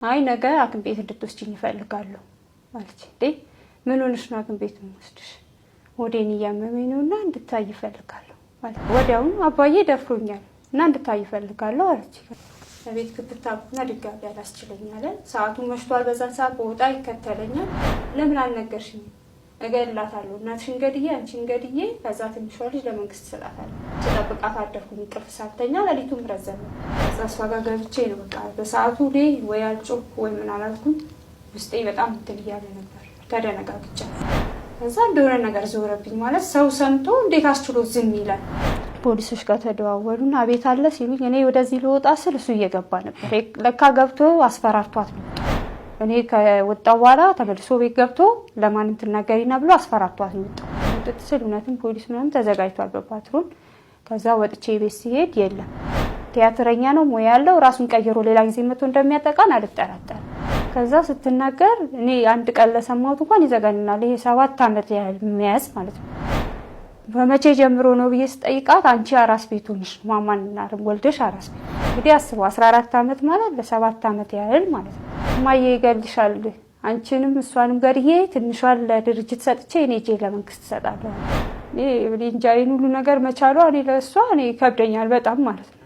አይ ነገ ሐኪም ቤት እንድትወስጂኝ እፈልጋለሁ ማለት እንዴ ምን ሆነሽ ነው ሐኪም ቤት የምወስድሽ? ወዴን እያመመኝ ነውና እንድታይ እፈልጋለሁ ማለት ወዲያውኑ አባዬ ደፍሮኛል እና እንድታይ እፈልጋለሁ አለች። ለቤት ክትታብና ድጋሚ ያላስችለኛል። ሰዓቱ መሽቷል። በዛን ሰዓት በወጣ ይከተለኛል። ለምን አልነገርሽኝ? እገድላታለሁ እናትሽን ገድዬ አንቺን ገድዬ ከዛ ትንሿ ልጅ ለመንግስት ሰጣታለሁ። ተጠብቃት አደርኩኝ። እንቅልፍ ሳልተኛ ሌሊቱን ረዘመ። ከዛ እሷ ጋር ገብቼ ነው በቃ በሰዓቱ ላይ ወይ አልጮክ ወይ ምን አላልኩም። ውስጤ በጣም እንትን እያለ ነበር። ተደነጋግጫ ከዛ እንደሆነ ነገር ዞረብኝ። ማለት ሰው ሰምቶ እንዴት አስችሎ ዝም ይላል? ፖሊሶች ጋር ተደዋወሉና አቤት አለ ሲሉኝ እኔ ወደዚህ ልወጣ ስል እሱ እየገባ ነበር። ለካ ገብቶ አስፈራርቷት ነው። እኔ ከወጣው በኋላ ተመልሶ ቤት ገብቶ ለማንም ትናገሪና ብሎ አስፈራርቷት ነው። ወጥቶ ስል እውነትም ፖሊስ ምናምን ተዘጋጅቷል በፓትሮል። ከዛ ወጥቼ ቤት ሲሄድ የለም ቲያትረኛ ነው ሞያ ያለው ራሱን ቀይሮ ሌላ ጊዜ መጥቶ እንደሚያጠቃን አልጠራጠርም። ከዛ ስትናገር እኔ አንድ ቀን ለሰማሁት እንኳን ይዘጋኛል። ይሄ 7 አመት ያህል መያዝ ማለት ነው። በመቼ ጀምሮ ነው ብዬ ስጠይቃት አንቺ አራስ ቤት ሆነሽ ማማንና ወልደሽ አራስ ቤት እንግዲህ አስቡ 14 አመት ማለት ለ7 አመት ያህል ማለት ነው። ማዬ ይገልሻል አንቺንም እሷንም ገድዬ ትንሿን ለድርጅት ሰጥቼ እኔ እጄ ለመንግስት ሰጣለሁ። እኔ እንጃ ይሄን ሁሉ ነገር መቻሏ እኔ ለእሷ እኔ ከብደኛል በጣም ማለት ነው።